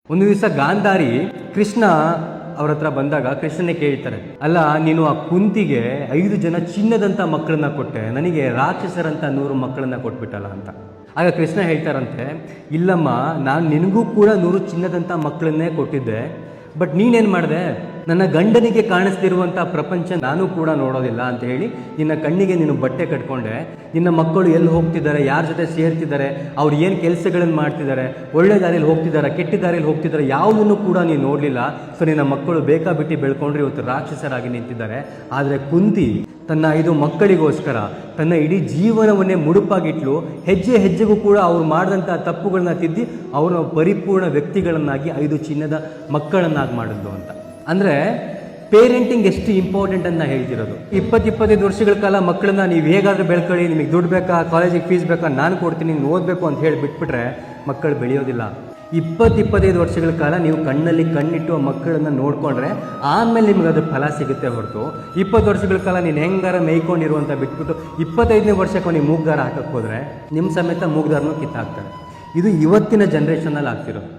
ಒಂದು ದಿವಸ ಗಾಂಧಾರಿ ಕೃಷ್ಣ ಅವ್ರ ಹತ್ರ ಬಂದಾಗ ಕೃಷ್ಣನೇ ಕೇಳ್ತಾರೆ, ಅಲ್ಲ ನೀನು ಆ ಕುಂತಿಗೆ 5 ಜನ ಚಿನ್ನದಂತ ಮಕ್ಕಳನ್ನ ಕೊಟ್ಟೆ, ನನಗೆ ರಾಕ್ಷಸರಂತ 100 ಮಕ್ಕಳನ್ನ ಕೊಟ್ಬಿಟ್ಟಲ್ಲ ಅಂತ. ಆಗ ಕೃಷ್ಣ ಹೇಳ್ತಾರಂತೆ, ಇಲ್ಲಮ್ಮ, ನಾನು ನಿನಗೂ ಕೂಡ 100 ಚಿನ್ನದಂತ ಮಕ್ಕಳನ್ನೇ ಕೊಟ್ಟಿದ್ದೆ, ಬಟ್ ನೀನೇನು ಮಾಡಿದೆ, ನನ್ನ ಗಂಡನಿಗೆ ಕಾಣಿಸ್ತಿರುವಂಥ ಪ್ರಪಂಚ ನಾನು ಕೂಡ ನೋಡೋದಿಲ್ಲ ಅಂತ ಹೇಳಿ ನಿನ್ನ ಕಣ್ಣಿಗೆ ನೀನು ಬಟ್ಟೆ ಕಟ್ಕೊಂಡೆ. ನಿನ್ನ ಮಕ್ಕಳು ಎಲ್ಲಿ ಹೋಗ್ತಿದ್ದಾರೆ, ಯಾರ ಜೊತೆ ಸೇರ್ತಿದ್ದಾರೆ, ಅವ್ರು ಏನು ಕೆಲಸಗಳನ್ನು ಮಾಡ್ತಿದ್ದಾರೆ, ಒಳ್ಳೆ ದಾರಿಯಲ್ಲಿ ಹೋಗ್ತಿದ್ದಾರೆ, ಕೆಟ್ಟ ದಾರಿಯಲ್ಲಿ ಹೋಗ್ತಿದ್ದಾರೆ, ಯಾವುದನ್ನು ಕೂಡ ನೀನು ನೋಡಲಿಲ್ಲ. ಸೊ ನಿನ್ನ ಮಕ್ಕಳು ಬೇಕಾಬಿಟ್ಟು ಬೆಳ್ಕೊಂಡ್ರೆ ಇವತ್ತು ರಾಕ್ಷಸರಾಗಿ ನಿಂತಿದ್ದಾರೆ. ಆದರೆ ಕುಂತಿ ತನ್ನ 5 ಮಕ್ಕಳಿಗೋಸ್ಕರ ತನ್ನ ಇಡೀ ಜೀವನವನ್ನೇ ಮುಡುಪಾಗಿಟ್ಲು. ಹೆಜ್ಜೆ ಹೆಜ್ಜೆಗೂ ಕೂಡ ಅವ್ರು ಮಾಡಿದಂಥ ತಪ್ಪುಗಳನ್ನ ತಿದ್ದಿ ಅವರ ಪರಿಪೂರ್ಣ ವ್ಯಕ್ತಿಗಳನ್ನಾಗಿ 5 ಚಿನ್ನದ ಮಕ್ಕಳನ್ನಾಗಿ ಮಾಡಿದ್ಲು ಅಂತ. ಅಂದರೆ ಪೇರೆಂಟಿಂಗ್ ಎಷ್ಟು ಇಂಪಾರ್ಟೆಂಟ್ ಅಂತ ಹೇಳ್ತಿರೋದು. 20-25 ವರ್ಷಗಳ ಕಾಲ ಮಕ್ಕಳನ್ನ ನೀವು ಹೇಗಾದರೂ ಬೆಳ್ಕೊಳ್ಳಿ, ನಿಮಗೆ ದುಡ್ಡು ಬೇಕಾ, ಕಾಲೇಜಿಗೆ ಫೀಸ್ ಬೇಕಾ, ನಾನು ಕೊಡ್ತೀನಿ, ನೀನು ಓದಬೇಕು ಅಂತ ಹೇಳಿ ಬಿಟ್ಬಿಟ್ರೆ ಮಕ್ಕಳು ಬೆಳೆಯೋದಿಲ್ಲ. 20-25 ವರ್ಷಗಳ ಕಾಲ ನೀವು ಕಣ್ಣಲ್ಲಿ ಕಣ್ಣಿಟ್ಟು ಆ ಮಕ್ಕಳನ್ನು ನೋಡಿಕೊಂಡ್ರೆ ಆಮೇಲೆ ನಿಮ್ಗೆ ಅದು ಫಲ ಸಿಗುತ್ತೆ ಹೊರತು 20 ವರ್ಷಗಳ ಕಾಲ ನೀನು ಹೆಂಗಾರ ಮೇಯ್ಕೊಂಡಿರುವಂಥ ಬಿಟ್ಬಿಟ್ಟು 25ನೇ ವರ್ಷಕ್ಕೆ ನೀವು ಮೂಗ್ದಾರ ಹಾಕಕ್ಕೆ ಹೋದರೆ ನಿಮ್ಮ ಸಮೇತ ಮೂಗ್ದಾರನೂ ಕಿತ್ತಾಕ್ತಾರೆ. ಇದು ಇವತ್ತಿನ ಜನ್ರೇಷನಲ್ಲಿ ಆಗ್ತಿರೋದು.